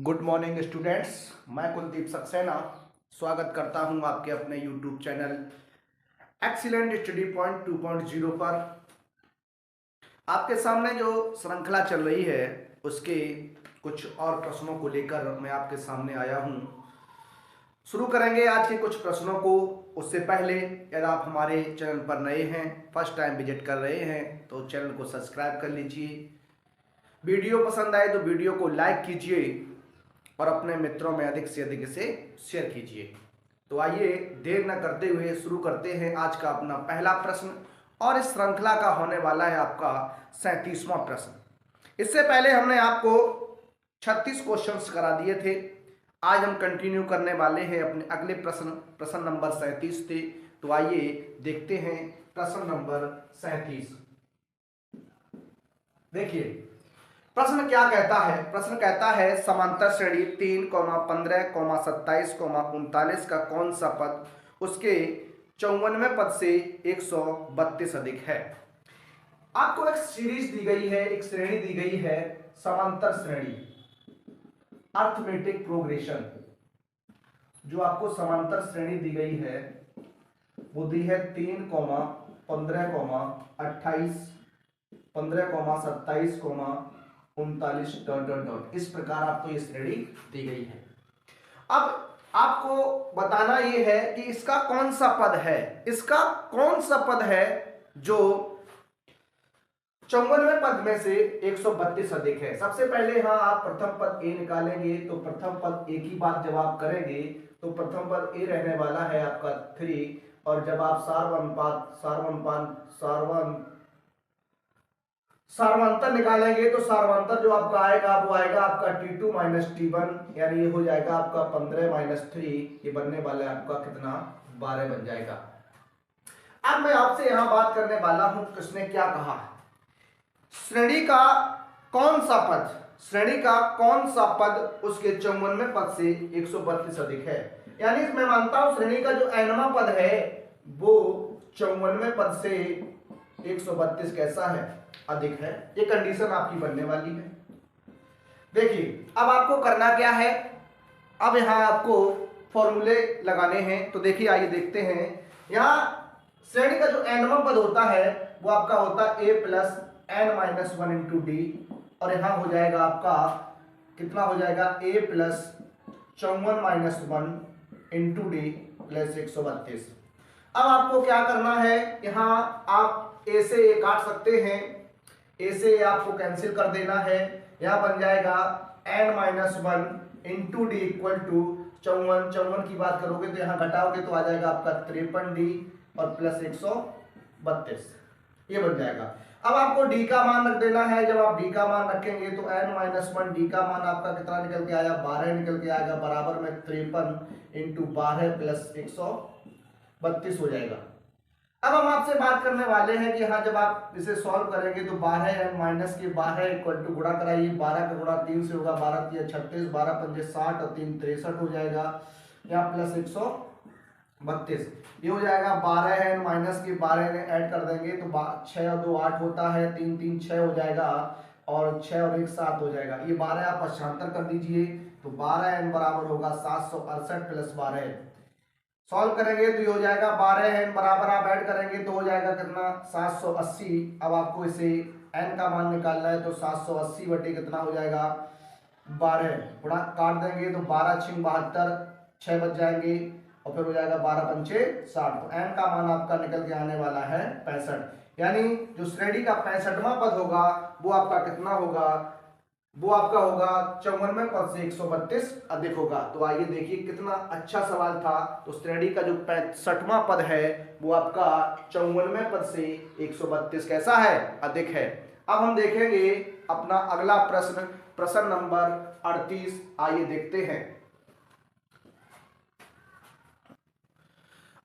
Good morning students. मैं कुलदीप सक्सेना स्वागत करता हूं आपके अपने YouTube channel excellent study point 2.0 पर। आपके सामने जो श्रृंखला चल रही है उसके कुछ और प्रश्नों को लेकर मैं आपके सामने आया हूं। शुरू करेंगे आज के कुछ प्रश्नों को। उससे पहले यदि आप हमारे चैनल पर नए हैं, फर्स्ट टाइम विजिट कर रहे हैं, तो चैनल को सब्सक्राइब कर लीजिए। वीडियो पसंद आए तो वीडियो को लाइक कीजिए और अपने मित्रों में अधिक से अधिक इसे शेयर कीजिए। तो आइए देर न करते हुए शुरू करते हैं आज का अपना पहला प्रश्न, और इस श्रृंखला का होने वाला है आपका 37वां प्रश्न। इससे पहले हमने आपको 36 क्वेश्चंस करा दिए थे। आज हम कंटिन्यू करने वाले हैं अपने अगले प्रश्न नंबर 37 थे। तो आइए देखते हैं प्रश्न नंबर 37। देखिए प्रश्न क्या कहता है। प्रश्न कहता है समांतर श्रेणी 3, 15, 27, 39 का कौन सा पद उसके 54वें पद से 132 अधिक है। आपको एक सीरीज दी गई है, एक श्रेणी दी गई है, समांतर श्रेणी, अर्थमेटिक प्रोग्रेशन। जो आपको समांतर श्रेणी दी गई है वो दी है 3, 15, 28, 15, 27, 39 डॉट डॉट डॉट। इस प्रकार आपको ये श्रेणी दी गई है। अब आपको बताना ये है कि इसका कौन सा पद है, इसका कौन सा पद है जो 54वें पद में से 132 अधिक है। सबसे पहले आप प्रथम पद ए निकालेंगे तो प्रथम पद ए की बात जब आप करेंगे तो प्रथम पद ए रहने वाला है आपका 3, और जब आप सार्वंतर निकालेंगे तो सार्वंतर जो आपका आएगा वो आएगा आपका T2 माइनस T1, यानी ये हो जाएगा आपका 15 माइनस 3, ये बनने वाला है आपका कितना, 12 बन जाएगा। अब मैं आपसे यहां बात करने वाला हूं किसने क्या कहा, श्रेणी का कौन सा पद, श्रेणी का कौन सा पद उसके 54वें पद से 132 अधिक है। यानी मैं मानता हूं श्रेणी का जो nवां पद है वो 54वें पद से 132 कैसा है, अधिक है। ये कंडीशन आपकी बनने वाली है। देखिए अब आपको करना क्या है, अब यहां आपको फॉर्मूले लगाने हैं। तो देखिए आइए देखते हैं। यहां श्रेणी का जो nवां पद होता है वो आपका होता है a plus n minus 1 into D, और यहां हो जाएगा आपका कितना हो जाएगा a plus 54 minus 1 into D plus 132। अब आपको क्या करना है, यहां आप a से a काट सकते हैं, a से a आपको कैंसिल कर देना है। यहां बन जाएगा n minus 1 into d equal to 54 की बात करोगे तो यहां घटाओगे तो आ जाएगा आपका 53d और प्लस 132, ये बन जाएगा। अब आपको d का मान रख देना है। जब आप d का मान रखेंगे तो n माइनस 1 d का मान आपका कितना निकल के आया, 12 निकल के आएगा, बराबर में 53 इंटू 12 प्लस 132 हो जाएगा। अब हम आपसे बात करने वाले हैं कि हाँ जब आप इसे सॉल्व करेंगे तो 12 n माइनस के 12 इक्वल टू गुणा कराइए, 12 का गुणा 3 से होगा, 12 3 36, 12 5 60 और 3 63 हो जाएगा, यहाँ प्लस 132 ये हो जाएगा। 12 n माइनस के 12 में ऐड कर देंगे तो 6 और 2 8 होता है, 3 3 6 हो जाएगा, और 6 और 1 7 हो जाएगा। ये 12 आप पक्षांतर कर दीजिए तो 12 n बराबर होगा 768 प्लस 12। सॉल्व करेंगे तो ये हो जाएगा 12 n बराबर आप ऐड करेंगे तो हो जाएगा कितना, 780। अब आपको इसे n का मान निकालना है तो 780 बटे कितना हो जाएगा, 12 गुणा काट देंगे तो 12 6 72, 6 बच जाएंगे और फिर हो जाएगा 12 पंचे 60। तो n का मान आपका निकल के आने वाला है 65। यानी जो श्रेणी का 65वां पद होगा वो आपका कितना होगा, वो आपका होगा 54वें पद से 132 अधिक होगा। तो आइए देखिए कितना अच्छा सवाल था। तो श्रेणी का जो 65वां पद है वो आपका 54वें पद से 132 कैसा है, अधिक है। अब हम देखेंगे अपना अगला प्रश्न, प्रश्न नंबर 38। आइए देखते हैं,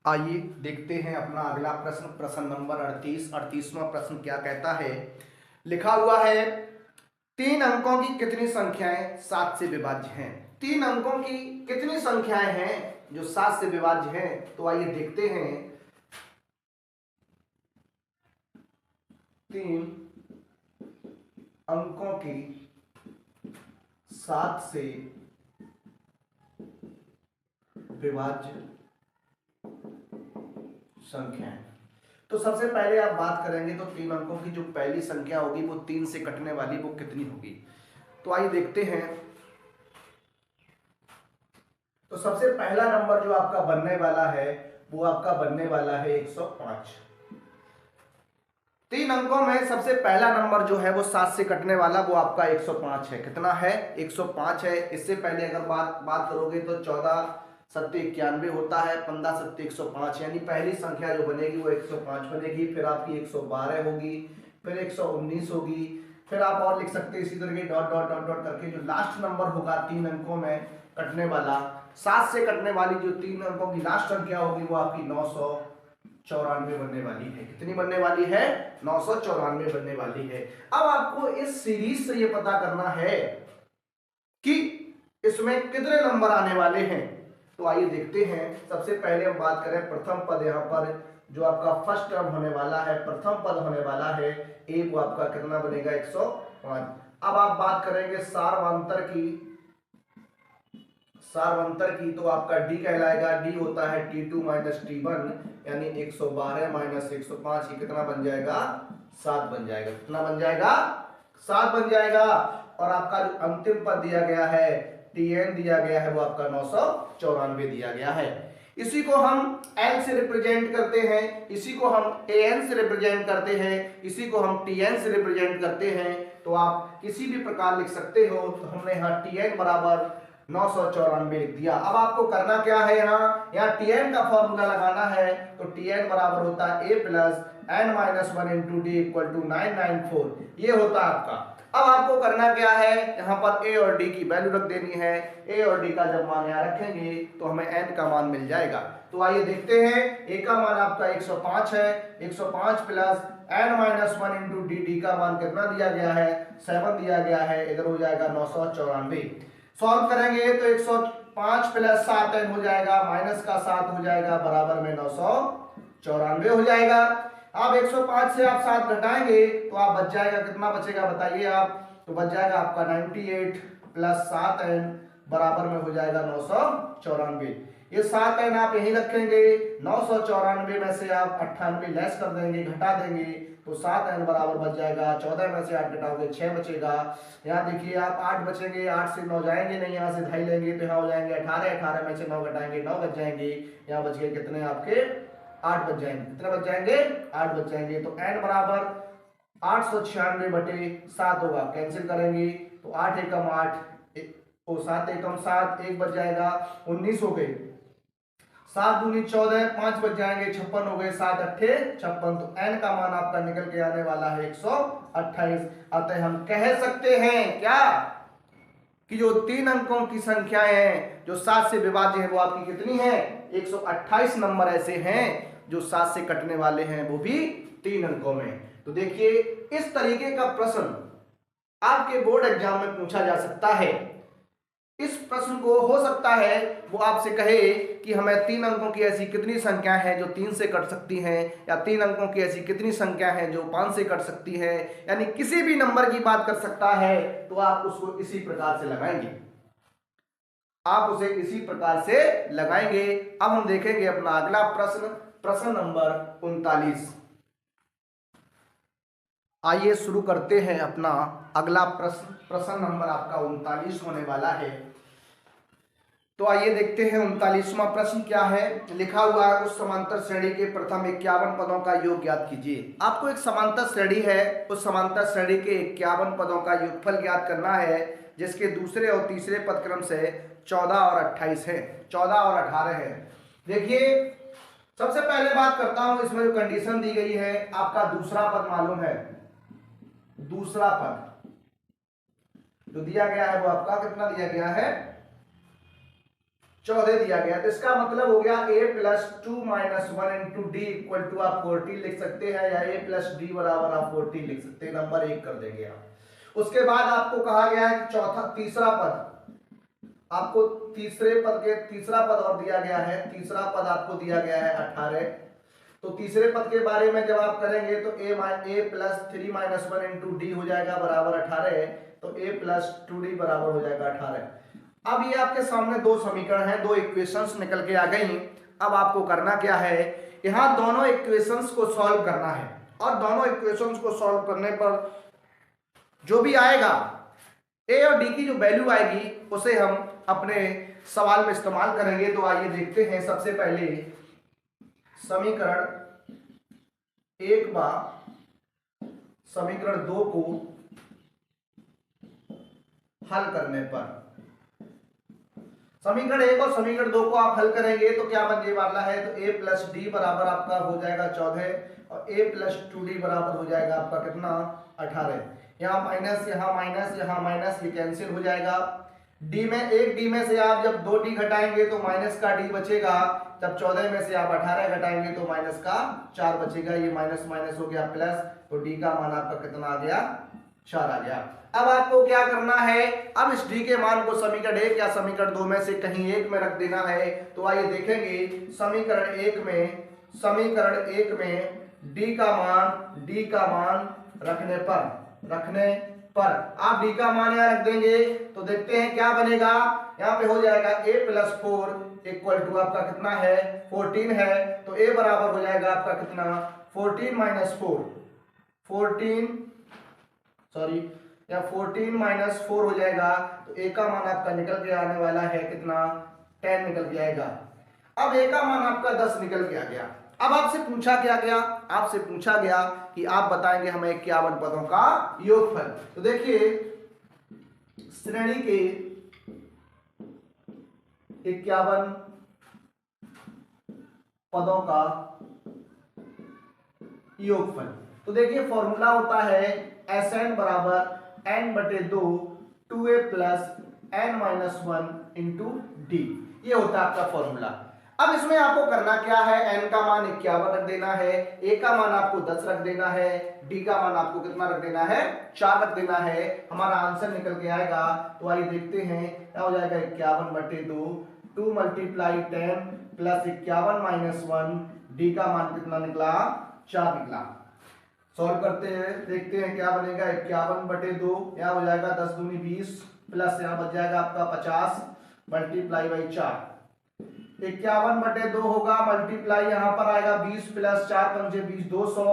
आइए देखते हैं अपना अगला प्रश्न, प्रश्न नंबर 38। 38वां प्रश्न क्या कहता है, लिखा हुआ है 3 अंकों की कितनी संख्याएं 7 से विभाज्य हैं। 3 अंकों की कितनी संख्याएं हैं जो 7 से विभाज्य हैं। तो आइए देखते हैं, 3 अंकों की 7 से विभाज्य संख्याएं। तो सबसे पहले आप बात करेंगे तो 3 अंकों की जो पहली संख्या होगी वो 3 से कटने वाली वो कितनी होगी। तो आइए देखते हैं। तो सबसे पहला नंबर जो आपका बनने वाला है वो आपका बनने वाला है 105। 3 अंकों में सबसे पहला नंबर जो है वो 7 से कटने वाला वो आपका 105 है। कितना है? 105 है। इससे पहले अगर बात करोगे तो 14 सत्ते 91 होता है, 15 सत्ते 105, यानी पहली संख्या जो बनेगी वो 105 बनेगी। फिर आपकी 112 होगी, फिर 119 होगी, फिर आप और लिख सकते हैं इसी तरीके डॉट डॉट डॉट डॉट करके। जो लास्ट नंबर होगा 3 अंकों में कटने वाला, 7 से कटने वाली जो 3 अंकों की लास्ट संख्या होगी वो आपकी 994 बनने वाली है। कितनी बनने वाली है? 994 बनने वाली है। अब आपको इस सीरीज से ये पता करना है कि इसमें कितने नंबर आने वाले हैं। तो आइए देखते हैं। सबसे पहले हम बात करें प्रथम पद, यहाँ पर जो आपका फर्स्ट टर्म होने वाला है, प्रथम पद होने वाला है ए, वो आपका कितना बनेगा? 105। अब आप बात करेंगे सारवंतर की तो आपका डी कहलाएगा। डी होता है T2 माइनस T1, यानी 112 माइनस 105, ये कितना बन जाएगा? 7 बन जाएगा। कितना बन जाएगा? 7 बन जाएगा। और आपका जो अंतिम पद दिया गया है Tn दिया गया है वो आपका 994 दिया गया है। इसी को हम L से रिप्रेजेंट करते हैं, इसी को हम An से रिप्रेजेंट करते हैं, इसी को हम Tn से रिप्रेजेंट करते हैं। तो आप किसी भी प्रकार लिख सकते हो। तो हमने यहाँ Tn बराबर 994 लिख दिया। अब आपको करना क्या है? यहाँ Tn का फॉर्मूला लगाना है। तो Tn बराबर होता है a plus n minus 1 into d equal to 994, ये होता है आपका। अब आपको करना क्या है? यहाँ पर a और d की वैल्यू रख देनी है। a और d का जब मान यहाँ रखेंगे तो हमें n का मान मिल जाएगा। तो आइए देखते हैं। a का मान आपका 105 है, 105 plus n minus 1 into D का मान कितना दिया गया है? 7 दिया गया है। इधर हो जाएगा 994। सॉल्व करेंगे तो 105 प्लस 7n हो जाएगा, माइनस का 7 हो जाएगा, बराबर में 994 हो जाएगा। अब 105 से आप 7 घटाएंगे तो आप बच जाएगा, कितना बचेगा बताइए आप? तो बच जाएगा आपका 98 प्लस 7n बराबर में हो जाएगा 994। ये 7n आप यहीं रखेंगे, 994 में से आप 98 लेस कर देंगे, घटा देंगे, तो 7n बराबर बच जाएगा। 14 में से 8 घटाओगे 6 बचेगा। यहाँ देखिए आप 8 बचेंगे, 8 से 9 जाएंगे नहीं, यहाँ से ढाई लेंगे तो यहाँ हो जाएंगे 18, 18 में से 9 घटाएंगे 9 बच जाएंगे। यहाँ बच गए कितने आपके? 8 बच जाएंगे। कितने बच जाएंगे? 8 बच जाएंगे। तो n बराबर 896 बटे 7 होगा, कैंसिल करेंगे तो 8 एकम 8, 7 एकम 7, 1 बच जाएगा, 19 हो गए। 7 दूनी 14, 5 बच जाएंगे, 56 हो गए, 7 अट्ठे 56। तो n का मान आपका निकल के आने वाला है 128। अतः हम कह सकते हैं क्या कि जो 3 अंकों की संख्याएं हैं जो 7 से विभाज्य है वो आपकी कितनी है? 128 नंबर ऐसे हैं जो 7 से कटने वाले हैं, वो भी 3 अंकों में। तो देखिए इस तरीके का प्रश्न आपके बोर्ड एग्जाम में पूछा जा सकता है। इस प्रश्न को हो सकता है वो आपसे कहे कि हमें 3 अंकों की ऐसी कितनी संख्या है जो 3 से कट सकती हैं, या 3 अंकों की ऐसी कितनी संख्या है जो 5 से कट सकती है, यानी किसी भी नंबर की बात कर सकता है। तो आप उसको इसी प्रकार से लगाएंगे, आप उसे इसी प्रकार से लगाएंगे। अब हम देखेंगे अपना अगला प्रश्न, प्रश्न नंबर 39। आइए शुरू करते हैं अपना अगला प्रश्न। प्रश्न नंबर आपका 39 होने वाला है। तो आइए देखते हैं 39वां प्रश्न क्या है। लिखा हुआ है उस समांतर श्रेणी के प्रथम 51 पदों का योग ज्ञात कीजिए। आपको एक समांतर श्रेणी है, उस समांतर श्रेणी के 51 पदों का योगफल ज्ञात करना है, जिसके दूसरे और तीसरे पद क्रम से 14 और 28 है, 14 और 18 है। देखिए सबसे पहले बात करता हूं, इसमें जो कंडीशन दी गई है, आपका दूसरा पद मालूम है। दूसरा पद जो दिया गया है वो आपका कितना दिया गया है? 14 दिया गया। तो इसका मतलब हो गया a plus 2 minus 1 into d equal to आप 14 लिख सकते हैं, या a प्लस डी बराबर आप 14 लिख सकते हैं। नंबर 1 कर देंगे आप। उसके बाद आपको कहा गया है तीसरा पद, आपको तीसरे पद के तीसरा पद और दिया गया है। तीसरा पद आपको दिया गया है 18। तो तीसरे पद के बारे में जब आप करेंगे तो a plus 3 minus 1 into D हो जाएगा बराबर 18। तो a प्लस 2d बराबर हो जाएगा 18। अब ये आपके सामने दो समीकरण हैं, दो इक्वेशंस निकल के आ गई। अब आपको करना क्या है, यहाँ दोनों इक्वेशंस को सॉल्व करना है और दोनों इक्वेशंस को सॉल्व करने पर जो भी आएगा ए और डी की जो वैल्यू आएगी उसे हम अपने सवाल में इस्तेमाल करेंगे। तो आइए देखते हैं, सबसे पहले समीकरण 1 व समीकरण 2 को हल करने पर, समीकरण 1 और समीकरण 2 को आप हल करेंगे तो क्या बनने वाला है, तो a प्लस डी बराबर आपका हो जाएगा 14 और a प्लस 2d बराबर हो जाएगा आपका कितना 18। यहाँ माइनस यहाँ माइनस यहाँ माइनस, ये कैंसिल हो जाएगा। d में एक d में से आप जब 2d घटाएंगे तो माइनस का d बचेगा, जब 14 में से आप 18 घटाएंगे तो माइनस का 4 बचेगा। ये माइनस माइनस हो गया प्लस, तो d का मान आपका कितना आ गया 4 आ गया। अब आपको क्या करना है, अब इस d के मान को समीकरण 1 या समीकरण 2 में से कहीं एक में रख देना है। तो आइए देखेंगे, समीकरण 1 में d का मान रखने पर आप d का मान यहाँ रख देंगे तो देखते हैं क्या बनेगा। यहाँ पे हो जाएगा a प्लस 4 इक्वल टू आपका कितना है 14 है, तो a बराबर हो जाएगा आपका कितना 14 माइनस 4 हो जाएगा। तो a का मान आपका निकल के आने वाला है कितना 10 निकल के आएगा। अब a का मान आपका 10 निकल के आ गया। अब आपसे पूछा क्या गया, आपसे पूछा गया कि आप बताएंगे हमें 51 पदों का योगफल। तो देखिए श्रेणी के 51 पदों का योगफल, तो देखिए फॉर्मूला होता है Sn बराबर n बटे 2 2a plus n minus 1 into D, ये होता है आपका फॉर्मूला। अब इसमें आपको करना क्या है, n का मान 51 रख देना है, a का मान आपको 10 रख देना है, d का मान आपको कितना रख देना है 4 रख देना है। हमारा आंसर निकल के आएगा। तो आइए देखते हैं क्या हो जाएगा 51 बटे 2 2 मल्टीप्लाई 10 प्लस 51 माइनस 1, d का मान कितना निकला 4 निकला। सॉल्व करते हैं, देखते हैं क्या बनेगा 51 बटे 2, यहाँ हो जाएगा 10 दूनी 20 प्लस यहाँ बच जाएगा आपका 50 मल्टीप्लाई बाई 4, 51 बटे 2 होगा मल्टीप्लाई यहाँ पर आएगा 20 प्लस 4 पंजे 20 200।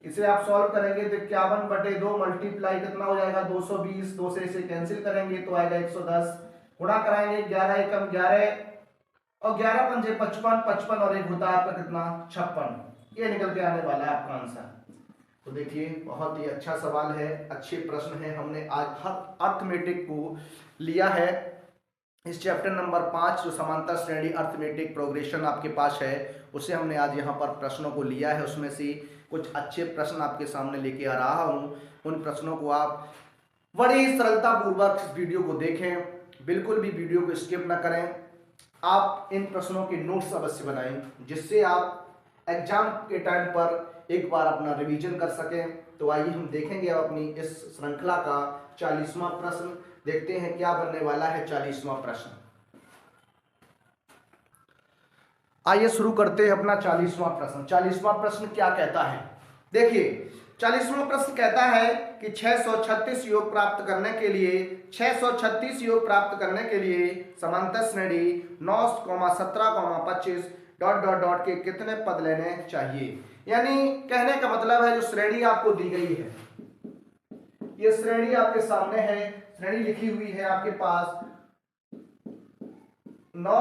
इसे आप सॉल्व करेंगे तो 51 बटे 2 मल्टीप्लाई कितना हो जाएगा 220, 2 से इसे कैंसिल करेंगे तो आएगा 110, गुणा कराएंगे 11 एकम 11 और 11 पंजे 55, 55 और एक होता है आपका कितना 56। ये निकल के आने वाला है आपका आंसर। तो देखिए बहुत ही अच्छा सवाल है, अच्छे प्रश्न है। हमने आज हर अर्थमेटिक को लिया है। इस चैप्टर नंबर 5 जो समांतर श्रेणी अर्थमेटिक प्रोग्रेशन आपके पास है, उसे हमने आज यहाँ पर प्रश्नों को लिया है। उसमें से कुछ अच्छे प्रश्न आपके सामने लेके आ रहा हूँ। उन प्रश्नों को आप बड़ी सरलता पूर्वक इस वीडियो को देखें, बिल्कुल भी वीडियो को स्किप ना करें। आप इन प्रश्नों के नोट्स अवश्य बनाएं, जिससे आप एग्जाम के टाइम पर एक बार अपना रिवीजन कर सकें। तो आइए हम देखेंगे अब अपनी इस श्रृंखला का 40वां प्रश्न, देखते हैं क्या बनने वाला है 40वां प्रश्न। आइए शुरू करते हैं अपना 40वां प्रश्न। 40वां प्रश्न क्या कहता है, देखिए 40वां प्रश्न कहता है कि 636 योग प्राप्त करने के लिए 636 योग प्राप्त करने के लिए समांतर श्रेणी 9, 17, 25 डॉट डॉट डॉट के कितने पद लेने चाहिए। यानी कहने का मतलब है जो श्रेणी आपको दी गई है, ये श्रेणी आपके सामने है, श्रेणी लिखी हुई है आपके पास 9,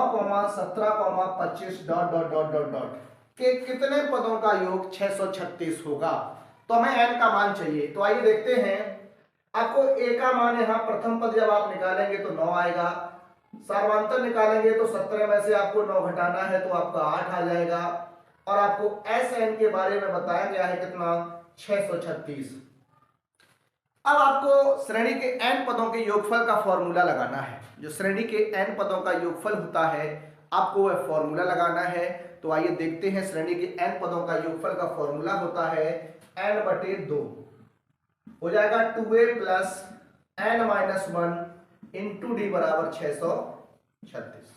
17, 25 dot dot dot dot dot के कितने पदों का योग 636 होगा। तो हमें n का मान चाहिए। तो आइए देखते हैं, आपको a का मान यहाँ प्रथम पद जब आप निकालेंगे तो 9 आएगा, सार्वंतर निकालेंगे तो 17 में से आपको 9 घटाना है तो आपका 8 आ जाएगा, और आपको Sn के बारे में बताया गया है कितना 636। अब आपको श्रेणी के n पदों के योगफल का फॉर्मूला लगाना है। जो श्रेणी के n पदों का योगफल होता है आपको वह फॉर्मूला लगाना है। तो आइए देखते हैं, श्रेणी के n पदों का योगफल का फॉर्मूला होता है n बटे 2, हो जाएगा 2a plus n minus 1 into D बराबर 636,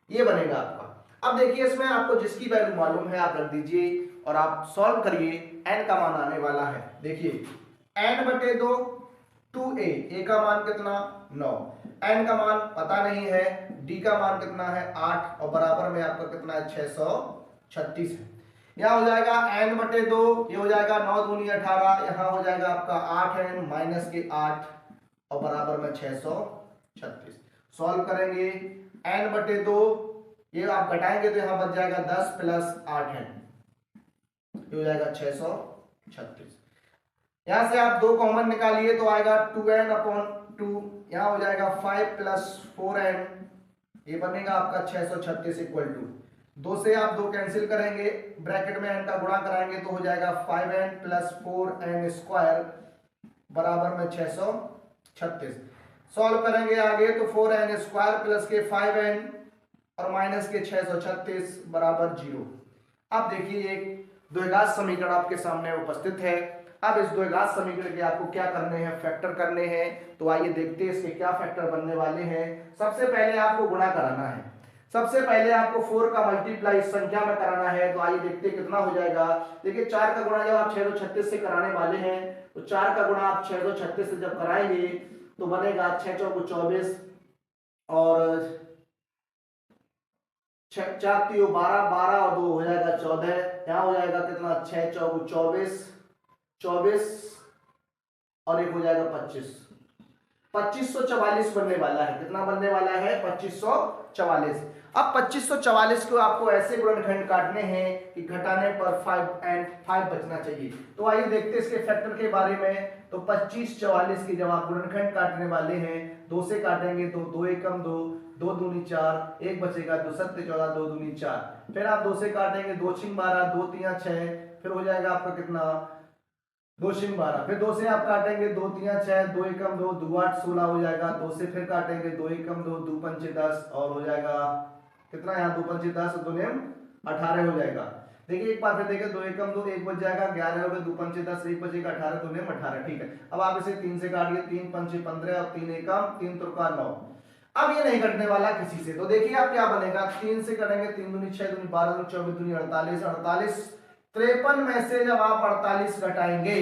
ये बनेगा आपका। अब देखिए इसमें आपको जिसकी वैल्यू मालूम है आप रख दीजिए और आप सॉल्व करिए, n का मान आने वाला है। देखिए n बटे 2 2a, a का मान कितना 9, n का मान पता नहीं है, d का मान कितना है 8 और बराबर में आपका कितना है 636 है। यहाँ हो जाएगा n बटे 2, ये हो जाएगा 9 दूनी 18, यहाँ हो जाएगा आपका 8n माइनस के 8 और बराबर में 636। सॉल्व करेंगे n बटे 2, ये आप घटाएंगे तो यहाँ बच जाएगा 10 प्लस 8n, ये हो जाएगा 636। यहां से आप 2 कॉमन निकालिए तो आएगा 2n अपॉन 2, यहाँ हो जाएगा 5 प्लस 4n, ये बनेगा आपका 636 इक्वल टू 2 से आप 2 कैंसिल करेंगे, ब्रैकेट में n का गुणा कराएंगे तो हो जाएगा 5n प्लस 4n स्क्वायर बराबर में 636। सॉल्व करेंगे आगे तो 4n स्क्वायर प्लस के 5n और माइनस के 636 बराबर 0। अब देखिए एक द्विघात समीकरण आपके सामने उपस्थित है। अब इस द्विघात समीकरण के आपको क्या करने हैं, फैक्टर करने हैं। तो आइए देखते हैं इसके क्या फैक्टर बनने वाले हैं। सबसे पहले आपको गुणा कराना है, सबसे पहले आपको 4 का मल्टीप्लाई इस संख्या में कराना है। तो आइए देखते हैं कितना हो जाएगा। देखिए 4 का गुणा जब आप 636 से कराने वाले हैं तो 4 का गुणा आप 636 से जब कराएंगे तो बनेगा 6 चौको 24 और 4 3 12, 12 और 2 हो जाएगा 14। यहाँ हो जाएगा कितना 6 चौको 24, 24 और एक हो जाएगा 25, 2544 बनने वाला है। कितना बनने वाला है 2544। अब 2544 को आपको ऐसे गुणनखंड काटने हैं कि घटाने पर 5 and 5 बचना चाहिए। तो आइए देखते हैं इसके फैक्टर के बारे में। तो 2544 की जब आप गुणनखंड काटने वाले हैं 2 से काटेंगे तो 2 एकम 2, 2 दूनी 4, 1 बचेगा 2 सत्ते 14, 2 दूनी 4। फिर आप 2 से काटेंगे 2 छिंग 12, 2 तिया 6, फिर हो जाएगा आपका कितना 2 छिंग 12। फिर 2 से आप काटेंगे 2 तिया 6, 2 एकम 2, 2 8 16 हो जाएगा। 2 से फिर काटेंगे 2 एकम 2, 2 पंचे 10 और हो जाएगा कितना यहाँ 2 पंचे 10, 2 नेम 18 हो जाएगा। देखिए एक बार फिर देखिए 2 एकम 2, 1 बच जाएगा, 11 हो गए, 2 पंचे 10, 1 बचेगा 18, 2 नेम 18। ठीक है, अब आप इसे 3 से काटिए, 3 पंचे 15 और 3 एकम 3 तुरका 9। अब ये नहीं कटने वाला किसी से, तो देखिए आप क्या बनेगा। 3 से करेंगे 3 दूनी 6 दूनी 12 दूनी 24 दूनी 48, 48 53 में से जब आप 48 घटाएंगे,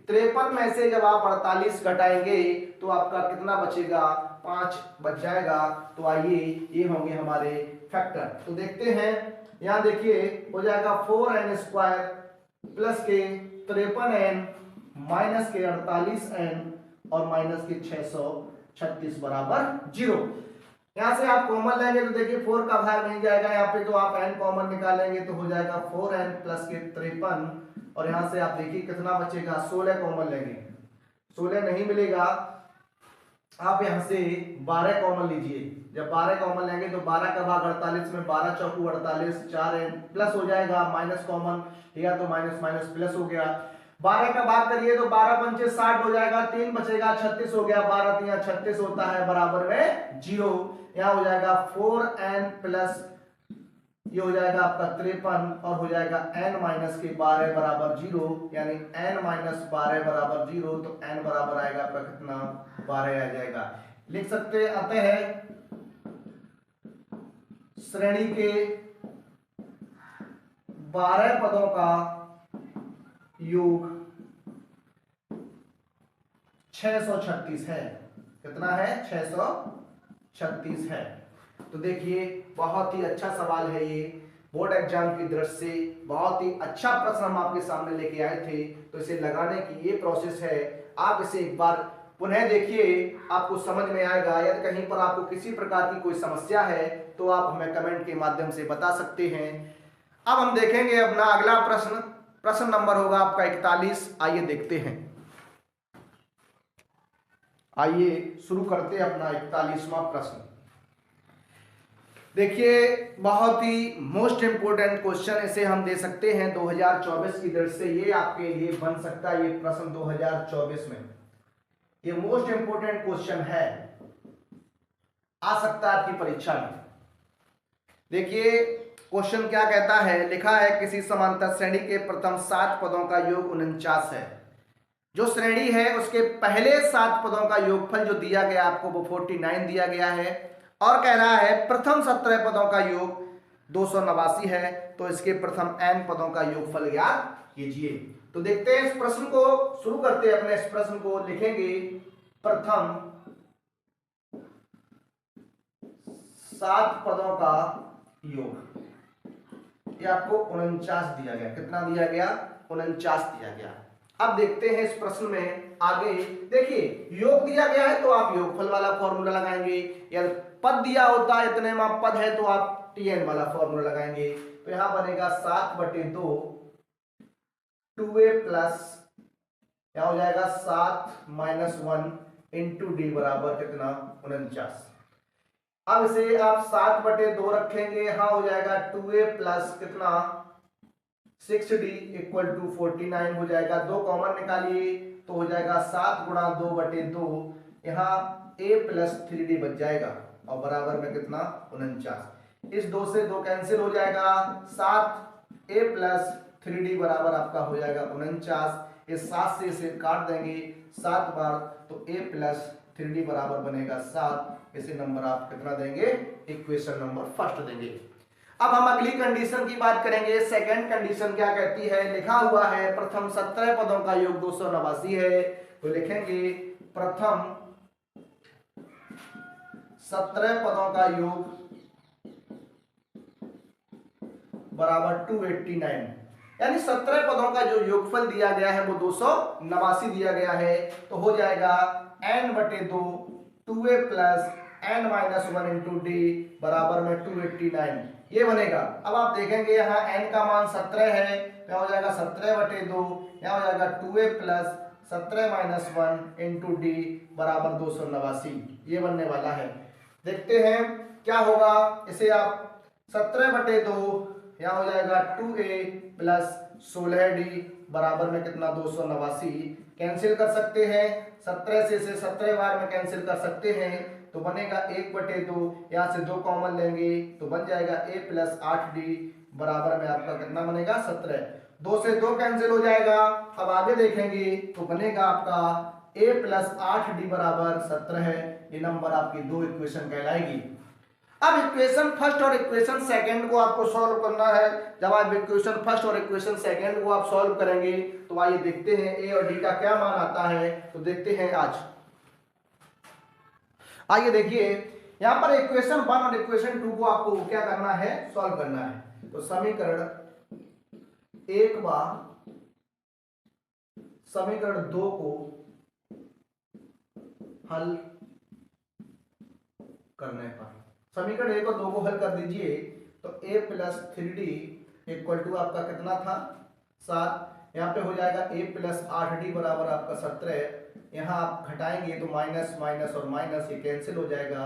53 में से जब आप 48 घटाएंगे तो आपका कितना बचेगा 5 बच जाएगा। तो आइए ये होंगे हमारे फैक्टर। तो देखते हैं, यहाँ देखिए हो जाएगा 4n स्क्वायर प्लस के 53n माइनस के 48n और माइनस के 636 बराबर 0। यहाँ से आप कॉमन लेंगे तो देखिए 4 का भाग नहीं जाएगा यहाँ पे, तो आप n कॉमन निकालेंगे तो हो जाएगा 4n प्लस के 53 और यहाँ से आप देखिए कितना बचेगा 16 कॉमन लेंगे, 16 नहीं मिलेगा। आप यहाँ से 12 कॉमन लीजिए, जब 12 कॉमन लेंगे तो 12 का भाग 48 में 12 चौकू 48, 4n प्लस हो जाएगा, माइनस कॉमन लिया तो माइनस माइनस प्लस हो गया। 12 का भाग करिए तो 12 पंचे 60 हो जाएगा, 3 बचेगा 36 हो गया, 12 तिया 36 होता है बराबर में 0। यहाँ हो जाएगा 4n प्लस ये हो जाएगा आपका 53 और हो जाएगा n माइनस के 12 बराबर 0, यानी n माइनस 12 बराबर 0। तो n बराबर आएगा आपका कितना 12 आ जाएगा। लिख सकते आते हैं श्रेणी के 12 पदों का योग 636 है। कितना है 636 है। तो देखिए बहुत ही अच्छा सवाल है ये, बोर्ड एग्जाम की दृष्टि से बहुत ही अच्छा प्रश्न हम आपके सामने लेके आए थे। तो इसे लगाने की ये प्रोसेस है, आप इसे एक बार पुनः देखिए, आपको समझ में आएगा। यदि कहीं पर आपको किसी प्रकार की कोई समस्या है तो आप हमें कमेंट के माध्यम से बता सकते हैं। अब हम देखेंगे अपना अगला प्रश्न, प्रश्न नंबर होगा आपका 41। आइए देखते हैं, आइए शुरू करते हैं अपना 41वां प्रश्न। देखिए बहुत ही मोस्ट इंपोर्टेंट क्वेश्चन इसे हम दे सकते हैं 2024 की दृष्टि से, ये आपके लिए बन सकता है। ये प्रश्न 2024 में ये मोस्ट इंपोर्टेंट क्वेश्चन है, आ सकता है आपकी परीक्षा में। देखिए क्वेश्चन क्या कहता है, लिखा है किसी समांतर श्रेणी के प्रथम 7 पदों का योग 49 है। जो श्रेणी है उसके पहले 7 पदों का योगफल जो दिया गया आपको वो 49 दिया गया है, और कह रहा है प्रथम 17 पदों का योग 289 है। तो इसके प्रथम n पदों का योगफल ज्ञात कीजिए। तो देखते हैं इस प्रश्न को, शुरू करते हैं अपने इस प्रश्न को। लिखेंगे प्रथम 7 पदों का योग, ये आपको 49 दिया गया। कितना दिया गया? 49 दिया गया। अब देखते हैं इस प्रश्न में आगे। देखिए योग दिया गया है तो आप योगफल वाला फॉर्मूला लगाएंगे, या पद दिया होता है इतने में पद है तो आप tn वाला फॉर्मूला लगाएंगे। तो यहां बनेगा 7/2 2a प्लस क्या हो जाएगा 7 - 1 इंटू डी बराबर कितना 49। अब इसे आप 7/2 रखेंगे, यहां हो जाएगा 2a प्लस कितना 6d इक्वल टू 49 हो जाएगा। 2 कॉमन निकालिए तो हो जाएगा 7 गुणा 2/2, यहाँ a प्लस 3d बच जाएगा और बराबर में कितना 49। इस 2 से 2 कैंसिल हो जाएगा, 7a प्लस 3d बराबर आपका हो जाएगा 49। इस 7 से इसे काट देंगे 7 बार तो a प्लस 3d बराबर बनेगा 7। इसे नंबर आप कितना देंगे? इक्वेशन नंबर फर्स्ट देंगे। अब हम अगली कंडीशन की बात करेंगे। सेकंड कंडीशन क्या कहती है? लिखा हुआ है प्रथम 17 पदों का योग 289 है, तो लिखेंगे प्रथम 17 पदों का योग बराबर 289, यानी 17 पदों का जो योगफल दिया गया है वो 289 दिया गया है। तो हो जाएगा n/2 2a plus n-1 into D बराबर में 289, ये बनेगा। अब आप देखेंगे यहाँ n का मान 17 है, क्या हो जाएगा 17/2, यहाँ हो जाएगा 2a प्लस 17 - 1 इंटू डी बराबर 289, ये बनने वाला है। देखते हैं क्या होगा। इसे आप 17/2 यहाँ हो जाएगा 2a प्लस 16d बराबर में कितना 289, कैंसिल कर सकते हैं। 17 से इसे 17 बार में कैंसिल कर सकते हैं तो बनेगा 1/2, यहाँ से 2 कॉमन लेंगे तो बन जाएगा a प्लस 8d बराबर में आपका कितना बनेगा 17। 2 से 2 कैंसिल हो जाएगा। अब आगे देखेंगे तो बनेगा आपका a प्लस 8d बराबर 17 है। ये नंबर आपकी 2 इक्वेशन कहलाएगी। अब इक्वेशन फर्स्ट और इक्वेशन सेकंड को आपको सॉल्व करना है। जब आप इक्वेशन फर्स्ट और इक्वेशन सेकंड को आप सॉल्व करेंगे तो आइए देखते हैं a और d का क्या मान आता है। तो देखते हैं आज, आइए देखिए यहां पर इक्वेशन 1 और इक्वेशन 2 को आपको क्या करना है? सॉल्व करना है। तो समीकरण 1 व समीकरण 2 को हल करने पर, समीकरण 1 और 2 को हल कर दीजिए तो a plus 3d equal to आपका कितना था 7, यहाँ पे हो जाएगा a प्लस 8d बराबर आपका 17। यहाँ आप घटाएंगे तो माइनस माइनस और माइनस ये कैंसिल हो जाएगा।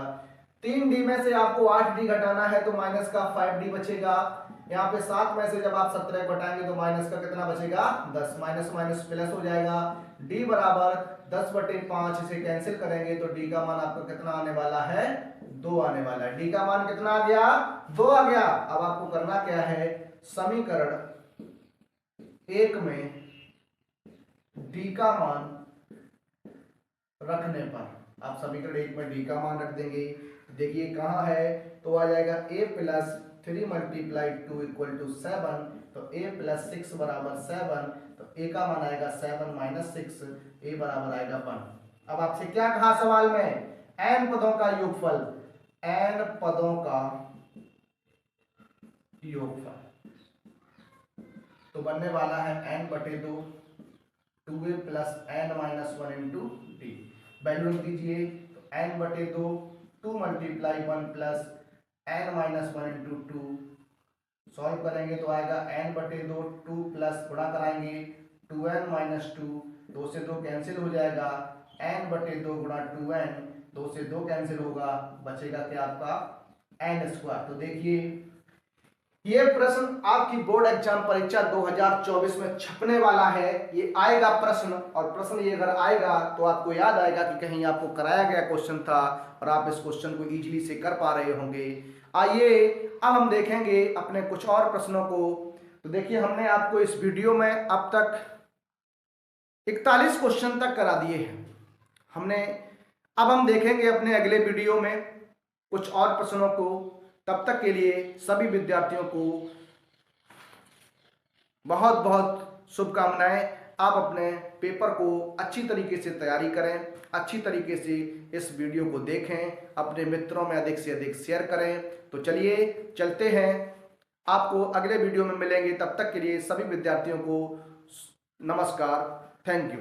3d में से आपको 8d घटाना है तो माइनस का 5d बचेगा। यहाँ पे 7 में से जब आप 17 को घटाएंगे तो माइनस का कितना बचेगा 10, माइनस माइनस प्लस हो जाएगा। d बराबर 10/5, इसे कैंसिल करेंगे तो d का मान आपका कितना आने वाला है 2 आने वाला है। d का मान कितना आ गया 2 आ गया। अब आपको करना क्या है? समीकरण 1 में d का मान रखने पर आप समीकरण 1 में d का मान रख देंगे। देखिए कहाँ है तो आ जाएगा a प्लस 3 × 2 इक्वल टू 7, तो a प्लस 6 बराबर 7, तो a का मान आएगा 7 - 6, a बराबर आएगा 1। अब आपसे क्या कहा सवाल में? n पदों का योगफल, n पदों का योगफल तो बनने वाला है n/2 2a plus n-1 into D. Value लिख दीजिए तो n/2 2 × 1 plus n-1 into 2, solve करेंगे तो आएगा n/2 2 प्लस गुणा कराएंगे 2n - 2, 2 से 2 कैंसिल हो जाएगा। n/2 गुणा 2n, 2 से 2 कैंसिल होगा, बचेगा क्या आपका n²। तो देखिए ये प्रश्न आपकी बोर्ड एग्जाम परीक्षा 2024 में छपने वाला है। ये आएगा प्रश्न, और प्रश्न ये अगर आएगा तो आपको याद आएगा कि कहीं आपको कराया गया क्वेश्चन था और आप इस क्वेश्चन को इजीली से कर पा रहे होंगे। आइए अब हम देखेंगे अपने कुछ और प्रश्नों को। तो देखिए हमने आपको इस वीडियो में अब तक 41 क्वेश्चन तक करा दिए हैं हमने। अब हम देखेंगे अपने अगले वीडियो में कुछ और प्रश्नों को। तब तक के लिए सभी विद्यार्थियों को बहुत बहुत शुभकामनाएं। आप अपने पेपर को अच्छी तरीके से तैयारी करें, अच्छी तरीके से इस वीडियो को देखें, अपने मित्रों में अधिक से अधिक शेयर करें। तो चलिए चलते हैं, आपको अगले वीडियो में मिलेंगे। तब तक के लिए सभी विद्यार्थियों को नमस्कार, थैंक यू।